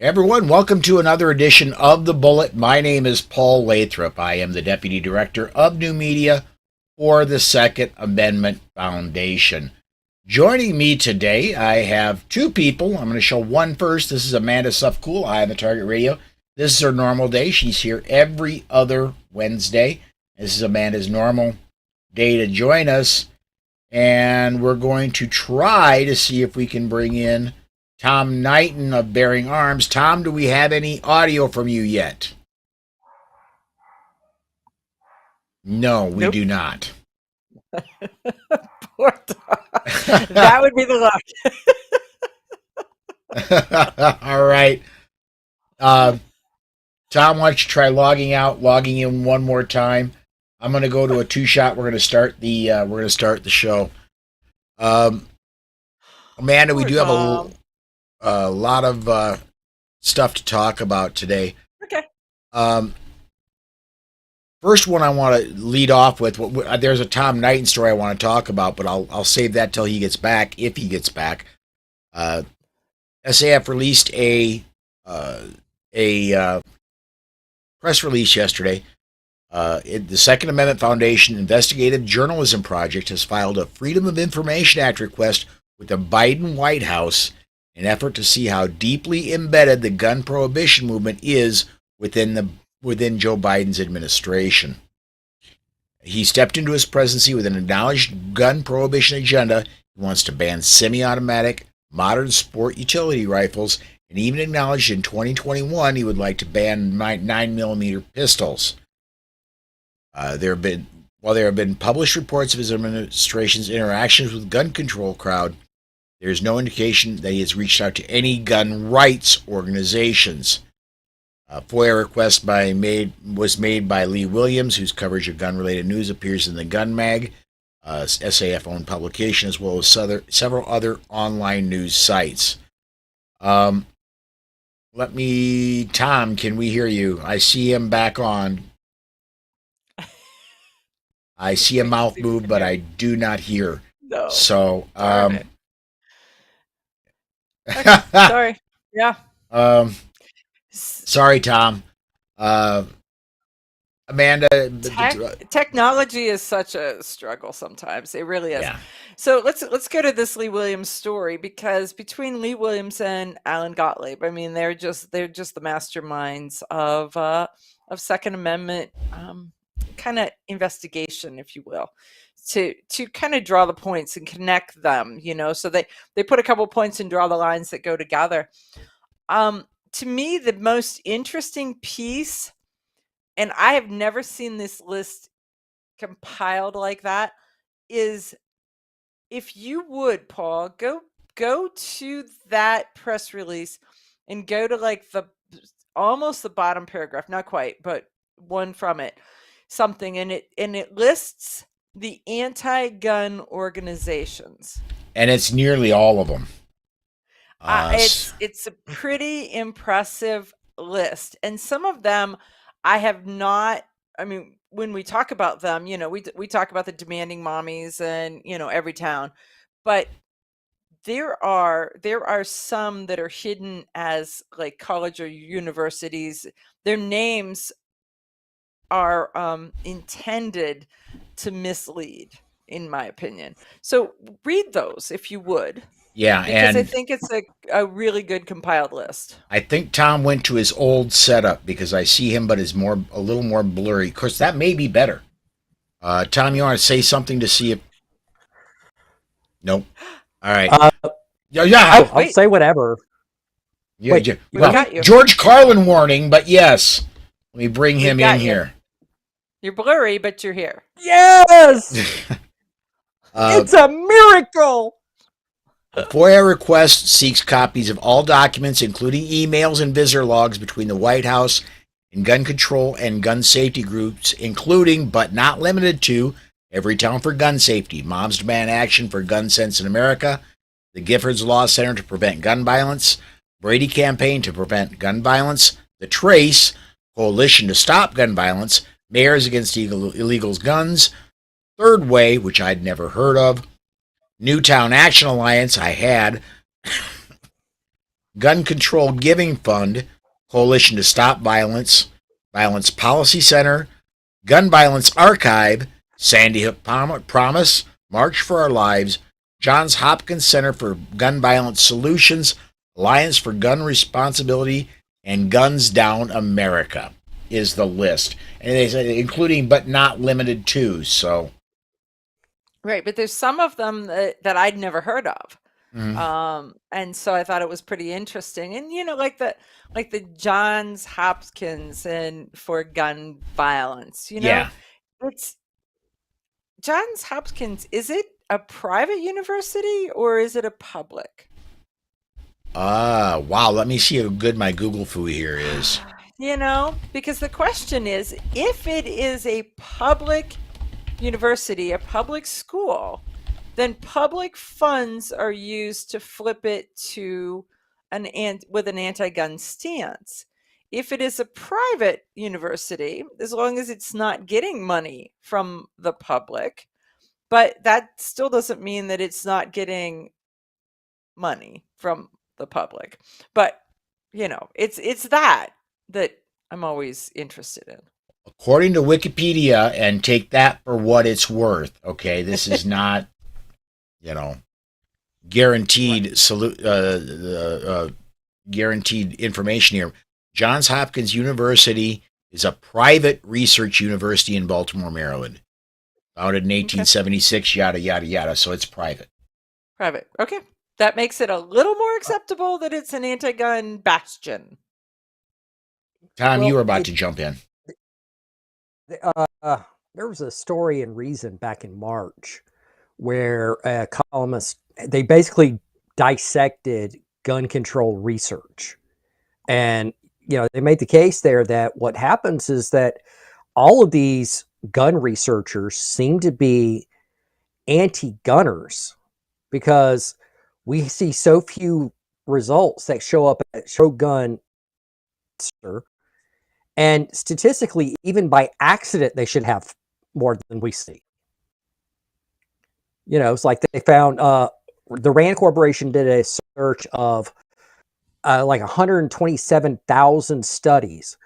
Everyone, welcome to another edition of The Bullet. My name is Paul Lathrop. I am the Deputy Director of New Media for the Second Amendment Foundation. Joining me today, I have two people. I'm going to show one first. This is Amanda Sufcool. I am the Target Radio. This is her normal day. She's here every other Wednesday. This is Amanda's normal day to join us. And we're going to try to see if we can bring in Tom Knighton of Bearing Arms. Tom, do we have any audio from you yet? No, we do not. Poor Tom. That would be the luck. All right. Tom, why don't you try logging in one more time? I'm going to go to a two-shot. We're going to start the show. Amanda, we do have a lot of stuff to talk about today. Okay. First one I want to lead off with. There's a Tom Knighton story I want to talk about, but I'll save that till he gets back, if he gets back. SAF released a press release yesterday. The Second Amendment Foundation Investigative Journalism Project has filed a Freedom of Information Act request with the Biden White House in an effort to see how deeply embedded the gun prohibition movement is within Joe Biden's administration. He stepped into his presidency with an acknowledged gun prohibition agenda. He wants to ban semi-automatic, modern sport utility rifles, and even acknowledged in 2021 he would like to ban 9mm pistols. There have been published reports of his administration's interactions with gun control crowd, there is no indication that he has reached out to any gun rights organizations. A FOIA request was made by Lee Williams, whose coverage of gun-related news appears in the Gun Mag, SAF-owned publication, as well as several other online news sites. Tom, can we hear you? I see him back on. I see a mouth move, but I do not hear. No. So, okay. Sorry. Yeah. Sorry, Tom. Amanda. Technology is such a struggle sometimes. It really is. Yeah. So let's go to this Lee Williams story, because between Lee Williams and Alan Gottlieb, I mean, they're just the masterminds of Second Amendment kind of investigation, if you will, to kind of draw the points and connect them, so they put a couple points and draw the lines that go together. To me, the most interesting piece, and I have never seen this list compiled like that, is, if you would, Paul, go to that press release and go to almost the bottom paragraph, not quite, but one from it, something, and it lists the anti-gun organizations, and it's nearly all of them. It's a pretty impressive list, and some of them I have not. I mean, when we talk about them, we talk about the demanding mommies and Everytown, but there are some that are hidden as like college or universities. Their names are intended to mislead, in my opinion. So read those if you would. Yeah, because I think it's a really good compiled list. I think Tom went to his old setup, because I see him, but it's a little more blurry. Of course, that may be better. Tom, you want to say something to see if? Nope. All right. I'll say whatever. Yeah, George Carlin warning, but yes. Let me bring him in here. You're blurry, but you're here. Yes! It's a miracle! A FOIA request seeks copies of all documents, including emails and visitor logs between the White House and gun control and gun safety groups, including, but not limited to, Everytown for Gun Safety, Moms Demand Action for Gun Sense in America, the Giffords Law Center to Prevent Gun Violence, Brady Campaign to Prevent Gun Violence, the Trace, Coalition to Stop Gun Violence, Mayors Against Illegal Guns, Third Way, which I'd never heard of, Newtown Action Alliance, I had, Gun Control Giving Fund, Coalition to Stop Violence, Violence Policy Center, Gun Violence Archive, Sandy Hook Promise, March for Our Lives, Johns Hopkins Center for Gun Violence Solutions, Alliance for Gun Responsibility, and Guns Down America is the list. And they said including but not limited to, so. Right, but there's some of them that I'd never heard of. And so I thought it was pretty interesting. And like the Johns Hopkins and for gun violence, Yeah. it's Johns Hopkins. Is it a private university or is it a public? Wow. Let me see how good my Google foo here is. Because the question is, if it is a public university, a public school, then public funds are used to flip it to with an anti-gun stance. If it is a private university, as long as it's not getting money from the public, but that still doesn't mean that it's not getting money from the public. But it's that I'm always interested in. According to Wikipedia, and take that for what it's worth, okay? This is not, guaranteed guaranteed information here. Johns Hopkins University is a private research university in Baltimore, Maryland. Founded in 1876, yada, yada, yada. So it's private. Private. Okay. That makes it a little more acceptable that it's an anti-gun bastion. Tom, you were about to jump in. There was a story in Reason back in March where a columnist, they basically dissected gun control research. And, they made the case there that what happens is that all of these gun researchers seem to be anti-gunners because we see so few results that show up at Shogun. And statistically, even by accident, they should have more than we see. It's like they found the Rand Corporation did a search of like 127,000 studies.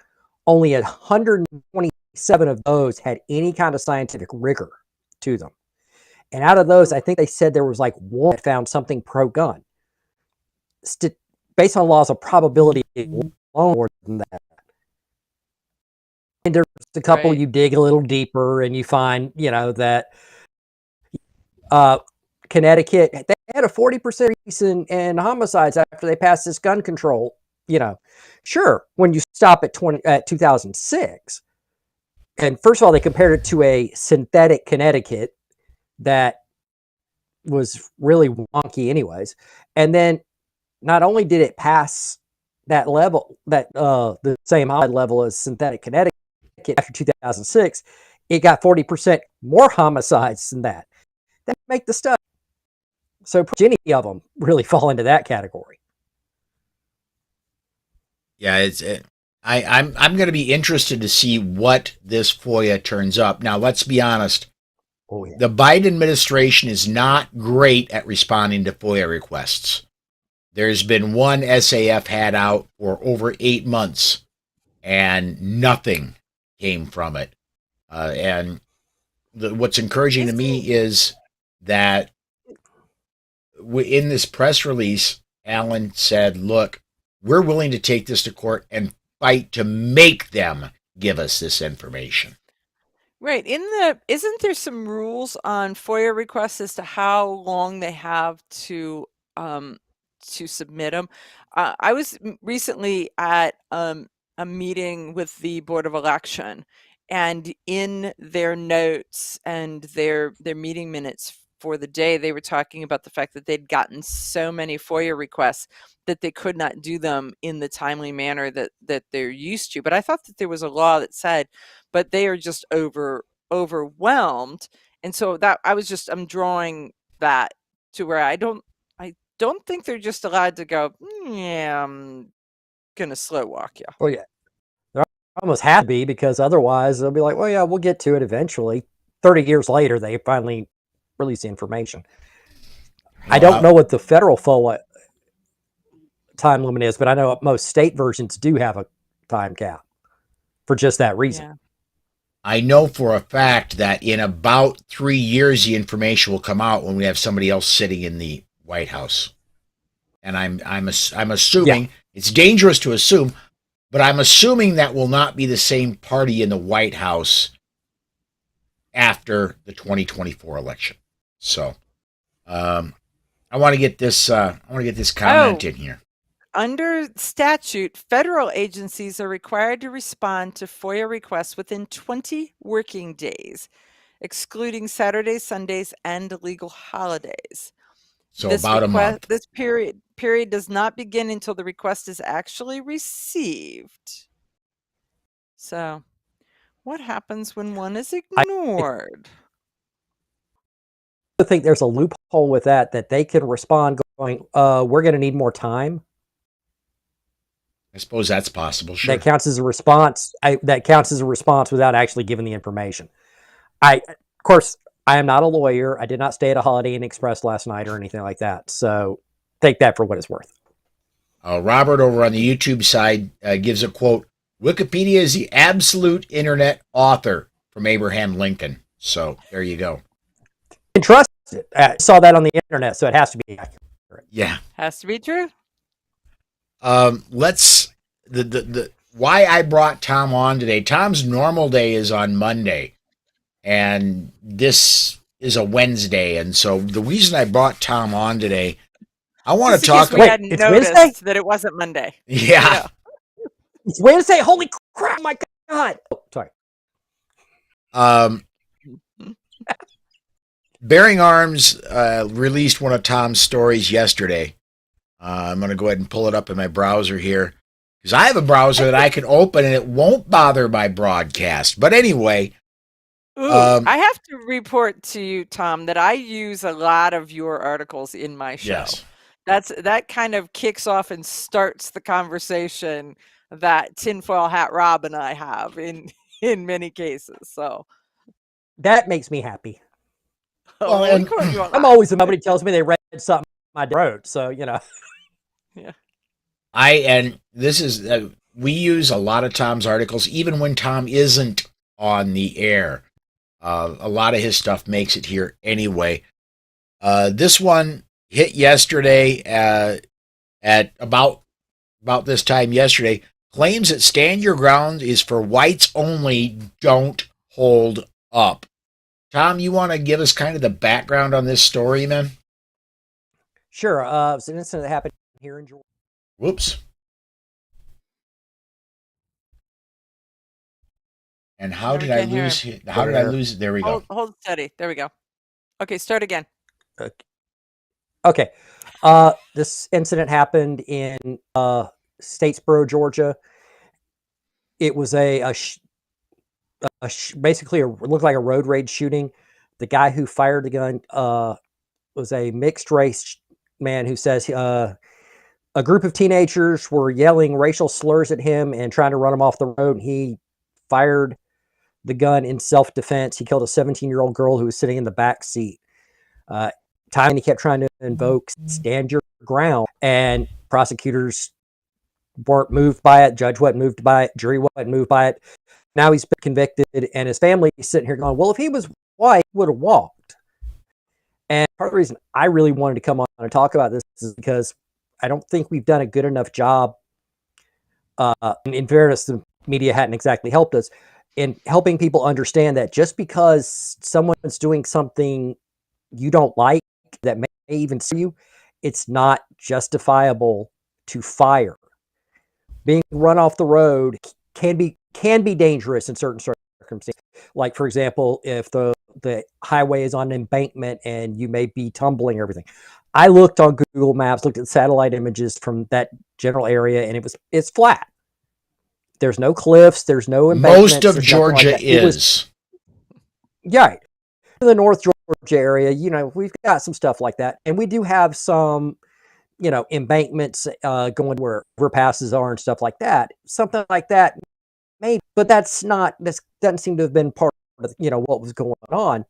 Only 127 of those had any kind of scientific rigor to them. And out of those, I think they said there was like one that found something pro-gun. Based on laws of probability, more than that. And there's a couple you dig a little deeper and you find, that Connecticut, they had a 40% increase in homicides after they passed this gun control. Sure, when you stop at 2006, and first of all, they compared it to a synthetic Connecticut that was really wonky, anyways. And then not only did it pass that level, the same high level as synthetic Connecticut after 2006, it got 40% more homicides than that. That make the stuff. So any of them really fall into that category. Yeah, I'm going to be interested to see what this FOIA turns up. Now, let's be honest. Oh, yeah. The Biden administration is not great at responding to FOIA requests. There's been one SAF had out for over 8 months, and nothing came from it. What's encouraging to me is that in this press release, Alan said, look, we're willing to take this to court and fight to make them give us this information. Right. Isn't there some rules on FOIA requests as to how long they have to submit them? I was recently at a meeting with the Board of Election, and in their notes and their meeting minutes for the day, they were talking about the fact that they'd gotten so many FOIA requests that they could not do them in the timely manner that they're used to. But I thought that there was a law that said, but they are just overwhelmed. And so that I'm drawing that to where I don't think they're just allowed to go, yeah, I'm going to slow walk you. Oh, yeah. They almost have to be, because otherwise they'll be like, well, yeah, we'll get to it eventually. 30 years later, they finally release the information. I don't know what the federal FOIA time limit is, but I know most state versions do have a time cap for just that reason. Yeah. I know for a fact that in about 3 years, the information will come out when we have somebody else sitting in the White House. And I'm assuming it's dangerous to assume, but I'm assuming that will not be the same party in the White House after the 2024 election. So, I want to get this. I want to get this comment in here. Under statute, federal agencies are required to respond to FOIA requests within 20 working days, excluding Saturdays, Sundays, and legal holidays. So about a month. This period does not begin until the request is actually received. So, what happens when one is ignored? I think there's a loophole with that they can respond going, we're going to need more time. I suppose that's possible. Sure. That counts as a response. That counts as a response without actually giving the information. Of course, I am not a lawyer. I did not stay at a Holiday Inn Express last night or anything like that. So take that for what it's worth. Robert over on the YouTube side gives a quote, Wikipedia is the absolute internet author from Abraham Lincoln. So there you go. And trust it. I saw that on the internet, so it has to be accurate. Yeah. Has to be true. Let's why I brought Tom on today. Tom's normal day is on Monday, and this is a Wednesday, and so the reason I brought Tom on today, I want to talk. We hadn't noticed Wednesday? that it wasn't Monday. Yeah. It's Wednesday. Holy crap! My God. Oh, sorry. Bearing Arms released one of Tom's stories yesterday. I'm going to go ahead and pull it up in my browser here because I have a browser that I can open and it won't bother my broadcast. But anyway. I have to report to you, Tom, that I use a lot of your articles in my show. Yes. That kind of kicks off and starts the conversation that Tinfoil Hat Rob and I have in many cases. So that makes me happy. Well, I'm always somebody tells me they read something I wrote, so Yeah. This is we use a lot of Tom's articles, even when Tom isn't on the air. A lot of his stuff makes it here anyway. This one hit yesterday at about this time yesterday. Claims that Stand Your Ground is for whites only. Don't hold up. Tom, you want to give us kind of the background on this story, man? Sure. It's an incident that happened here in Georgia. Whoops. And how did I lose it? How did I lose it? There we go. Hold steady. There we go. Okay, start again. Okay. This incident happened in Statesboro, Georgia. It was basically looked like a road rage shooting. The guy who fired the gun was a mixed race man who says a group of teenagers were yelling racial slurs at him and trying to run him off the road. And he fired the gun in self-defense. He killed a 17-year-old girl who was sitting in the back seat. He kept trying to invoke stand your ground, and prosecutors weren't moved by it. Judge wasn't moved by it. Jury wasn't moved by it. Now he's been convicted, and his family is sitting here going, well, if he was white, he would have walked. And part of the reason I really wanted to come on and talk about this is because I don't think we've done a good enough job. In fairness, the media hadn't exactly helped us in helping people understand that just because someone's doing something you don't like that may even see you, it's not justifiable to fire. Being run off the road can be dangerous in certain circumstances. Like, for example, if the highway is on an embankment and you may be tumbling or everything. I looked on Google Maps, looked at satellite images from that general area, and it's flat. There's no cliffs. There's no embankments. Most of Georgia is. Yeah. In the North Georgia area, we've got some stuff like that. And we do have some, embankments going where overpasses are and stuff like that. Something like that, maybe. But this doesn't seem to have been part of, what was going on.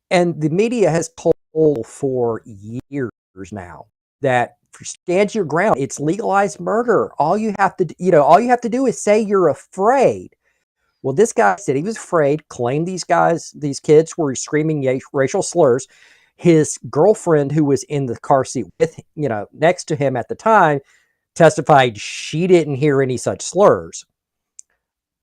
And the media has told for years now that stand your ground. It's legalized murder. All you have to, all you have to do is say you're afraid. Well, this guy said he was afraid, claimed these kids were screaming racial slurs. His girlfriend, who was in the car seat with, next to him at the time, testified she didn't hear any such slurs.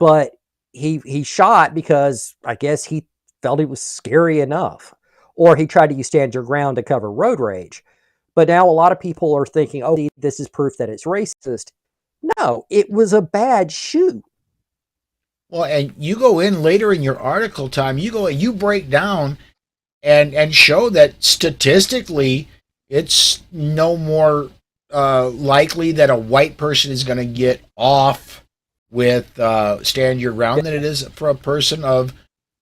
But he shot because I guess he felt it was scary enough, or he tried to use stand your ground to cover road rage. But now a lot of people are thinking, oh, this is proof that it's racist. No, it was a bad shoot. Well, and you go in later in your article, Tom, you break down and show that statistically it's no more likely that a white person is going to get off with stand your ground than it is for a person of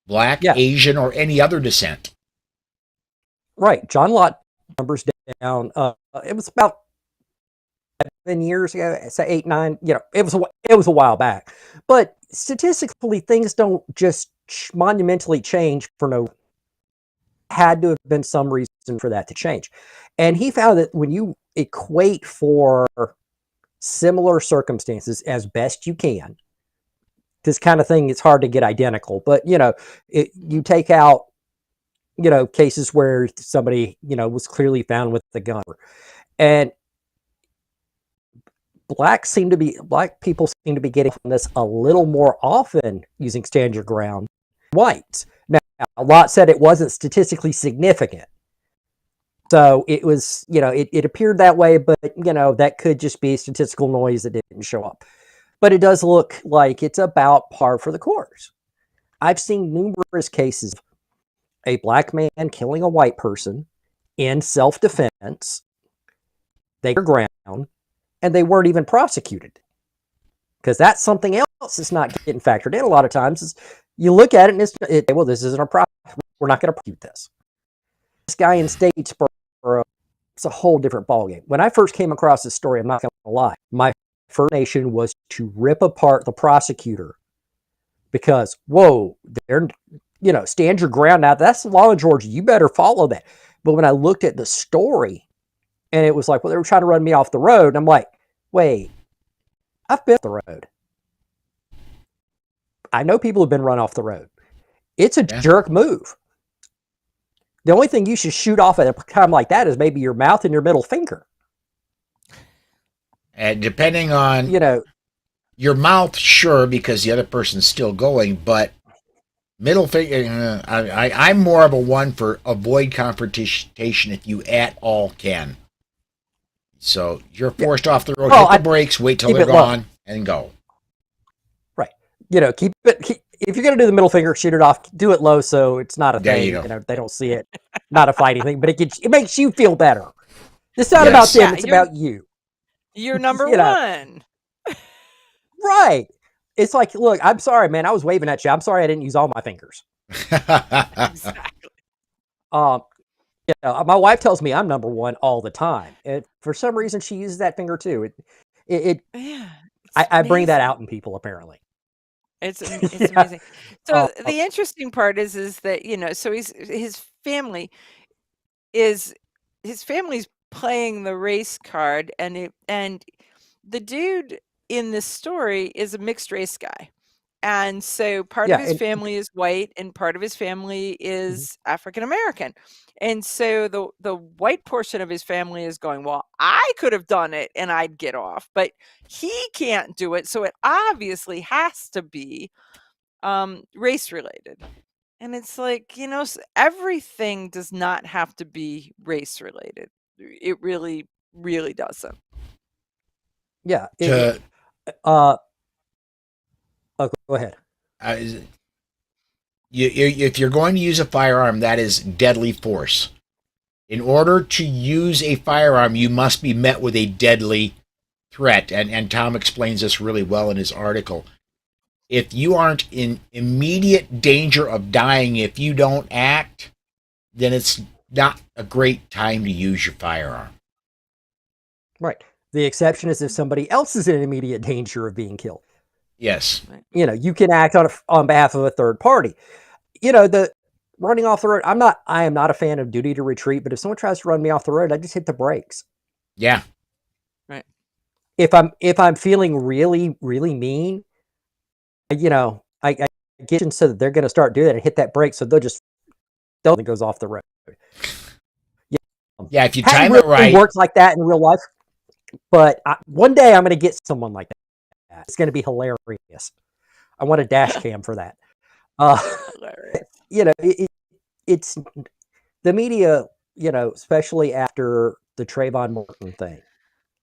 black, Asian, or any other descent. Right. John Lott numbers down. It was about 7 years ago, say 8, 9. It was a while back. But statistically, things don't just monumentally change for no. Had to have been some reason for that to change. And he found that when you equate for similar circumstances as best you can, this kind of thing is hard to get identical. But you take out cases where somebody was clearly found with the gun, and black people seem to be getting this a little more often using stand your ground. Whites. Now, a lot said it wasn't statistically significant. So it was, it appeared that way, but, that could just be statistical noise that didn't show up. But it does look like it's about par for the course. I've seen numerous cases of a black man killing a white person in self-defense. They were ground, and they weren't even prosecuted. Because that's something else that's not getting factored in a lot of times. Is you look at it and well, this isn't a problem. We're not going to prosecute this. This guy in Statesboro, it's a whole different ballgame. When I first came across this story, I'm not going to lie, my first nation was to rip apart the prosecutor because, whoa, they're, stand your ground now. That's the law in Georgia. You better follow that. But when I looked at the story, and it was like, well, they were trying to run me off the road, and I'm like, wait, I've been off the road. I know people have been run off the road. It's a jerk move. The only thing you should shoot off at a time like that is maybe your mouth and your middle finger. And depending on your mouth, sure, because the other person's still going, but middle finger, I'm more of a one for avoid confrontation if you at all can. So you're forced off the road, hit the brakes, wait till they're gone, and go. Right. Keep it. If you're going to do the middle finger, shoot it off. Do it low so it's not a thing. They don't see it. Not a fighting thing, but it makes you feel better. It's not about them. It's about you. You're number one. Right. It's like, look, I'm sorry, man. I was waving at you. I'm sorry I didn't use all my fingers. Exactly. My wife tells me I'm number one all the time. And for some reason, she uses that finger too. I bring that out in people, apparently. It's amazing. So the interesting part is that so his family's playing the race card, and the dude in this story is a mixed race guy, and so part of his family is white and part of his family is African American, and so the white portion of his family is going, well, I could have done it and I'd get off, but he can't do it, so it obviously has to be race related. And it's like, everything does not have to be race related. It really, really doesn't. Yeah. Go ahead. If you're going to use a firearm, that is deadly force. In order to use a firearm, you must be met with a deadly threat. And Tom explains this really well in his article. If you aren't in immediate danger of dying if you don't act, then it's not a great time to use your firearm. Right. The exception is if somebody else is in immediate danger of being killed. Yes. You can act on behalf of a third party. The running off the road. I am not a fan of duty to retreat, but if someone tries to run me off the road, I just hit the brakes. Yeah. if I'm feeling really really mean, I get so that they're going to start doing it and hit that brake, so they'll just it goes off the road. Yeah, if you Hadn't time really it right. worked like that in real life, but one day I'm going to get someone like that. It's going to be hilarious. I want a dash cam for that. Hilarious. It's the media, especially after the Trayvon Martin thing,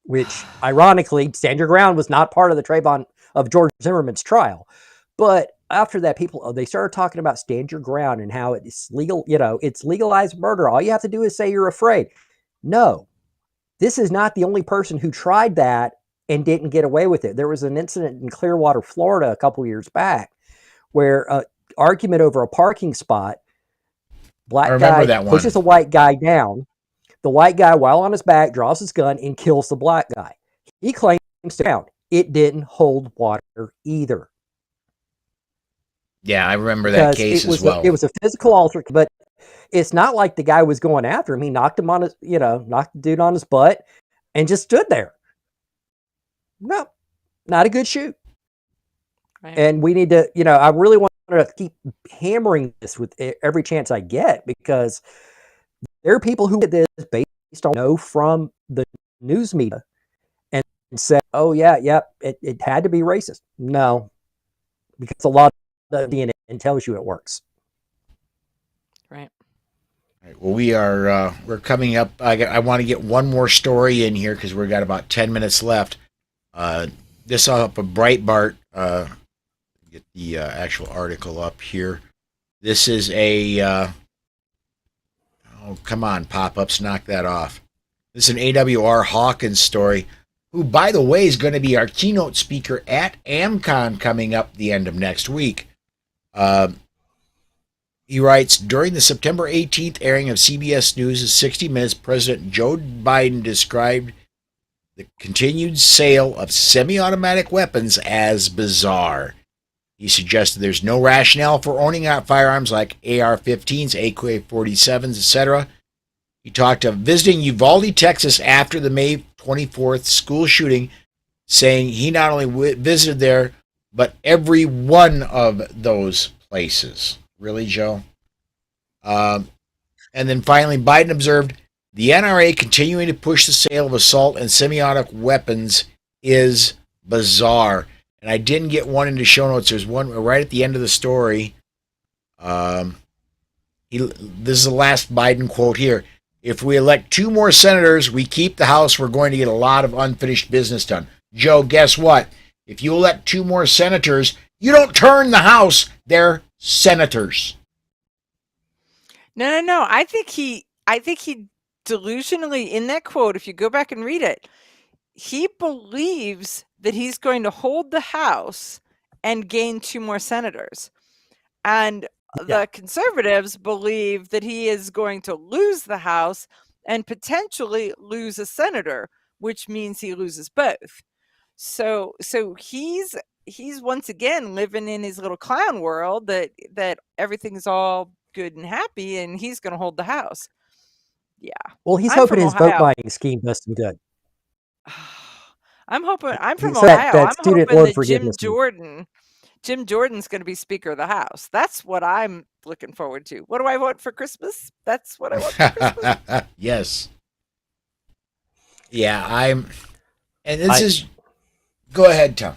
which ironically, Stand Your Ground was not part of the Trayvon of George Zimmerman's trial. But after that, they started talking about Stand Your Ground and how it's legal, it's legalized murder. All you have to do is say you're afraid. No, this is not the only person who tried that and didn't get away with it. There was an incident in Clearwater, Florida, a couple years back where an argument over a parking spot, black guy pushes a white guy down. The white guy, while on his back, draws his gun and kills the black guy. He claims it didn't hold water either. Yeah, I remember that case as well. It was a physical altercation, but it's not like the guy was going after him. He knocked him on his, knocked the dude on his butt and just stood there. No, not a good shoot. Right. And we need to, I really want to keep hammering this with every chance I get, because there are people who get this based on from the news media and say, oh yeah, it had to be racist. No, because a lot of the DNA tells you it works. Right. All right, well, we're coming up. I want to get one more story in here because we've got about 10 minutes left. This up a Breitbart. Get the actual article up here. This is a. Oh, come on, pop-ups, knock that off. This is an AWR Hawkins story, who, by the way, is going to be our keynote speaker at AmCon coming up the end of next week. He writes, during the September 18th airing of CBS News' 60 Minutes, President Joe Biden described the continued sale of semi-automatic weapons as bizarre. He suggested there's no rationale for owning firearms like AR-15s, AK-47s, etc. He talked of visiting Uvalde, Texas after the May 24th school shooting, saying he not only visited there, but every one of those places. Really, Joe? And then finally, Biden observed, the NRA continuing to push the sale of assault and semi-automatic weapons is bizarre. And I didn't get one into show notes. There's one right at the end of the story. This is the last Biden quote here. If we elect 2 more senators, we keep the House, we're going to get a lot of unfinished business done. Joe, guess what? If you elect 2 more senators, you don't turn the House. They're senators. No. I think he delusionally, in that quote, if you go back and read it, he believes that he's going to hold the House and gain 2 more senators. And the conservatives believe that he is going to lose the House and potentially lose a senator, which means he loses both. So he's once again living in his little clown world that everything's all good and happy, and he's going to hold the House. Yeah. Well, he's hoping his vote buying scheme does some good. I'm from Ohio. I'm hoping that Jim Jordan's going to be Speaker of the House. That's what I'm looking forward to. What do I want for Christmas? That's what I want for Christmas. Yes. Yeah, go ahead, Tom.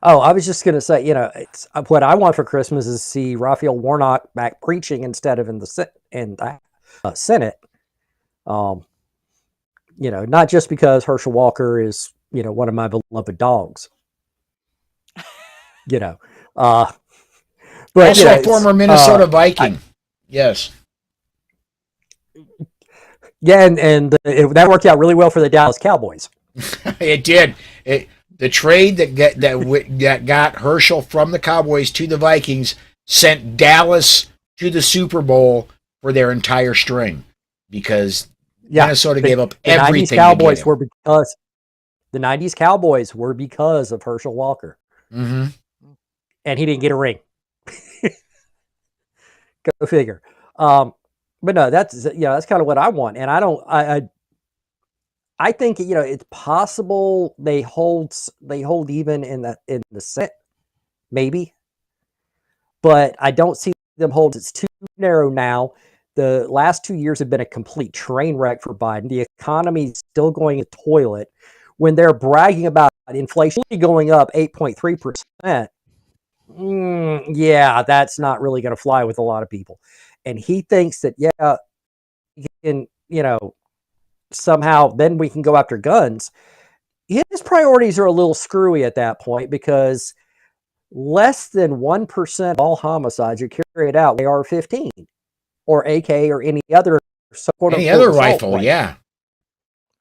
Oh, I was just going to say, it's what I want for Christmas is see Raphael Warnock back preaching instead of in the Senate. Not just because Herschel Walker is, one of my beloved dogs. But also a former Minnesota Viking. Yes. Yeah, and that worked out really well for the Dallas Cowboys. It did. The trade that got Herschel from the Cowboys to the Vikings sent Dallas to the Super Bowl for their entire string, because Minnesota gave up everything. The 90s Cowboys were because of Herschel Walker. Mm-hmm. And he didn't get a ring. Go figure. But no, that's kind of what I want. And I think it's possible they hold even in the Senate, maybe, but I don't see them hold. It's too narrow now. The last 2 years have been a complete train wreck for Biden. The economy is still going to toilet. When they're bragging about inflation going up 8.3%, yeah, that's not really going to fly with a lot of people. And he thinks that, yeah, he can, somehow then we can go after guns. His priorities are a little screwy at that point because less than 1% of all homicides are carried out with AR-15 or AK or any other any other rifle, yeah.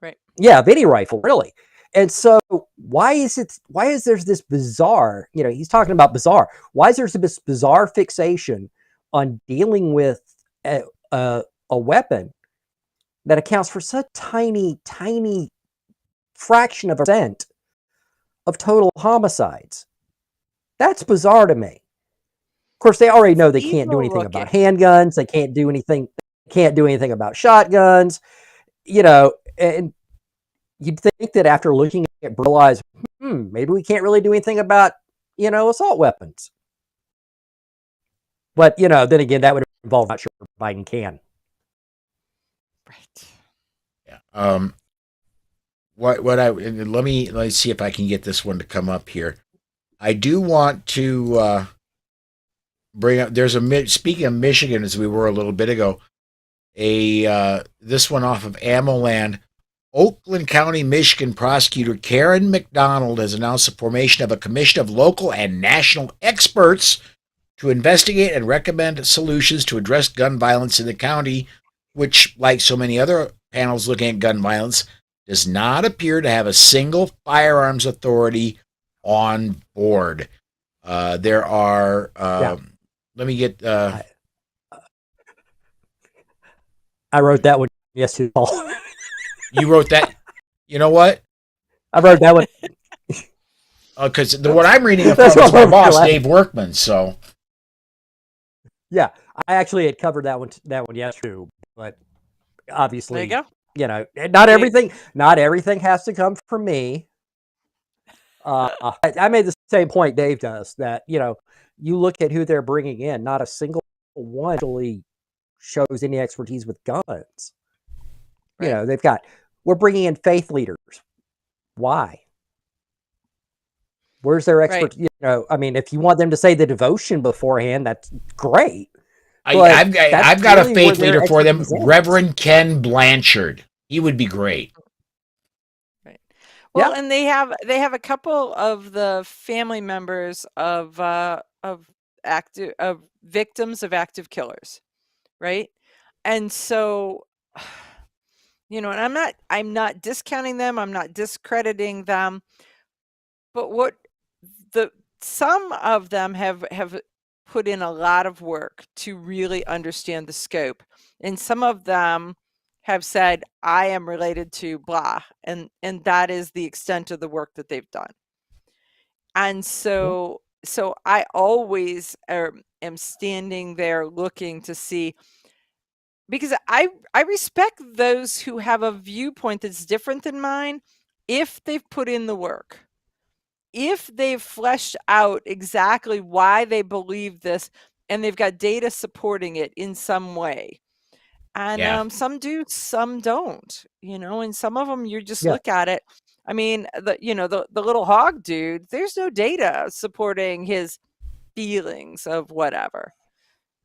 Right. Yeah, of any rifle, really. And so why is there this bizarre, he's talking about bizarre. Why is there this bizarre fixation on dealing with a weapon that accounts for such tiny, tiny fraction of a percent of total homicides? That's bizarre to me. Of course, they already know they can't do anything about handguns. They can't do anything about shotguns, and you'd think that after looking at realize, maybe we can't really do anything about, assault weapons. But, then again, that would involve, not sure Biden can. Right. Yeah. Let me see if I can get this one to come up here. I do want to bring up, speaking of Michigan, as we were a little bit ago, this one off of AmmoLand. Oakland County, Michigan prosecutor Karen McDonald has announced the formation of a commission of local and national experts to investigate and recommend solutions to address gun violence in the county, which, like so many other panels looking at gun violence, does not appear to have a single firearms authority on board. There are, let me get... I wrote that one yesterday. You wrote that? You know what? I wrote that one. Because what I'm reading from is my boss, Dave Workman. So, yeah, I actually had covered that one yesterday, but obviously, there you go. Not everything has to come from me. I made the same point Dave does, that you look at who they're bringing in, not a single one actually shows any expertise with guns. Right. We're bringing in faith leaders. Why? Where's their expert? Right. If you want them to say the devotion beforehand, that's great. I've got a faith leader for them, Reverend Ken Blanchard. He would be great. Right. Well, and they have a couple of the family members of victims of active killers, right? And so, and I'm not discounting them, I'm not discrediting them, but some of them have put in a lot of work to really understand the scope, and some of them have said, I am related to blah, and that is the extent of the work that they've done. And so I always am standing there looking to see, because I respect those who have a viewpoint that's different than mine if they've put in the work, if they've fleshed out exactly why they believe this, and they've got data supporting it in some way. And some do, some don't, and some of them you just look at it. I mean, the little hog dude, there's no data supporting his feelings of whatever.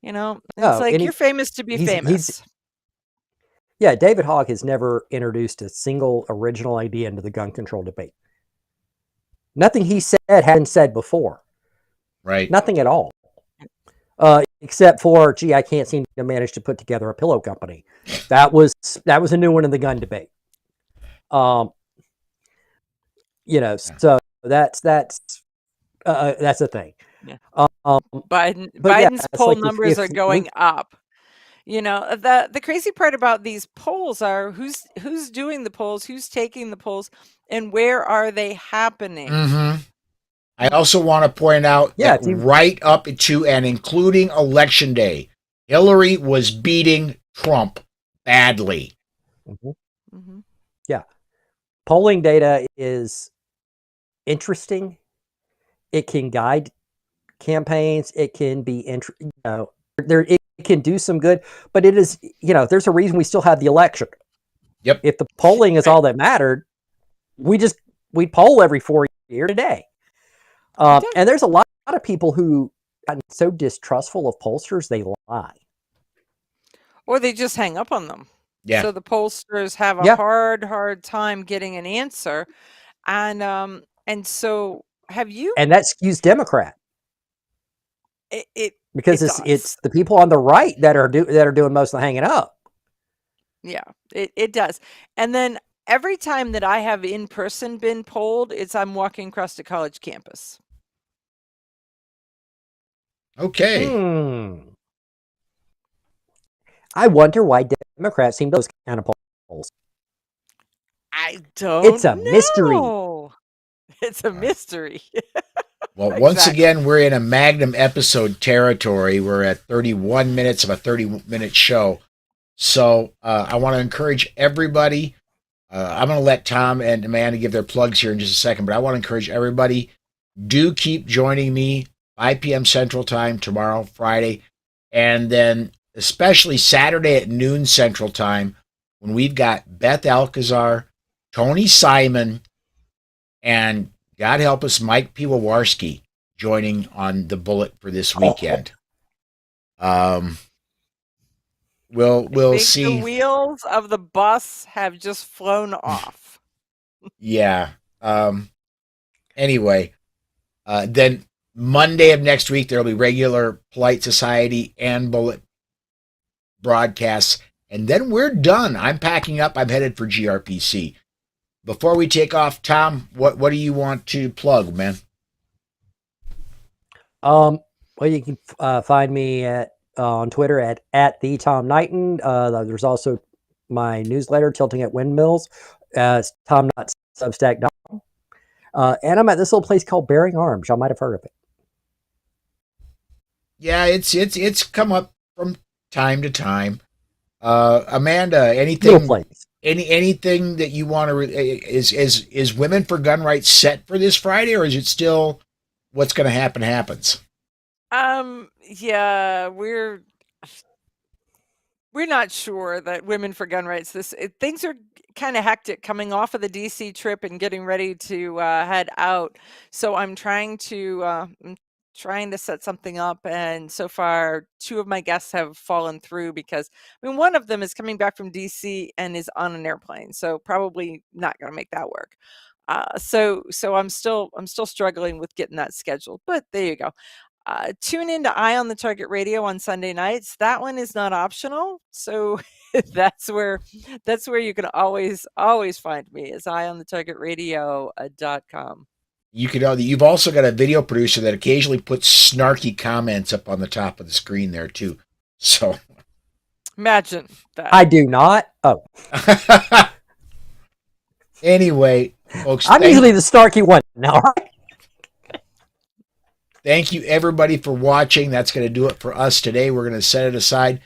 It's like, you're famous to be famous. David Hogg has never introduced a single original idea into the gun control debate. Nothing he said hadn't said before. Right. Nothing at all. Except for, I can't seem to manage to put together a pillow company. That was a new one in the gun debate. So that's the thing. Yeah. Biden's poll numbers are going up. The crazy part about these polls are who's doing the polls, who's taking the polls, and where are they happening. Mm-hmm. I also want to point out that right up to and including Election Day, Hillary was beating Trump badly. Mm-hmm. Mm-hmm. Yeah. polling data is interesting. It can guide campaigns. It can be, it can do some good, but it is, there's a reason we still have the election. Yep. If the polling is all that mattered, we'd poll every 4 years today. And there's a lot of people who gotten so distrustful of pollsters, they lie. Or they just hang up on them. Yeah. So the pollsters have a hard time getting an answer. And so have you? And that skews Democrat. Because it's the people on the right that are doing most of the hanging up. Yeah, it does. And then every time that I have in person been polled, I'm walking across the college campus. Okay. I wonder why Democrats seem to those kind of polls. I don't. It's a mystery. It's a mystery. Well, once again, we're in a Magnum episode territory. We're at 31 minutes of a 30-minute show. So I want to encourage everybody. I'm going to let Tom and Amanda give their plugs here in just a second, but I want to encourage everybody, do keep joining me 5 p.m. Central Time tomorrow, Friday, and then especially Saturday at noon Central Time when we've got Beth Alcazar, Tony Simon, and God help us, Mike Piwowarski joining on the Bullet for this weekend. We'll see. The wheels of the bus have just flown off. Yeah. Anyway, then Monday of next week, there'll be regular Polite Society and Bullet broadcasts. And then we're done. I'm packing up. I'm headed for GRPC. Before we take off, Tom, what do you want to plug, man? Well, you can find me on Twitter at the Tom Knighton. There's also my newsletter, Tilting at Windmills, tom.substack.com. And I'm at this little place called Bearing Arms. Y'all might have heard of it. Yeah, it's come up from time to time. Amanda, anything anything that you want to is Women for Gun Rights set for this Friday, or is it still what's going to happen happens? Yeah, we're not sure that Women for Gun Rights. Things are kind of hectic coming off of the DC trip and getting ready to head out. So I'm trying to set something up, and so far 2 of my guests have fallen through because one of them is coming back from DC and is on an airplane, so probably not going to make that work. So I'm still struggling with getting that scheduled, but there you go. Tune in to Eye on the Target Radio on Sunday nights. That one is not optional, so that's where you can always find me, is eyeonthetargetradio.com. You've also got a video producer that occasionally puts snarky comments up on the top of the screen there too. So imagine that. I do not. Oh. Anyway, folks, I'm usually the snarky one. No. Thank you everybody for watching. That's going to do it for us today. We're going to set it aside.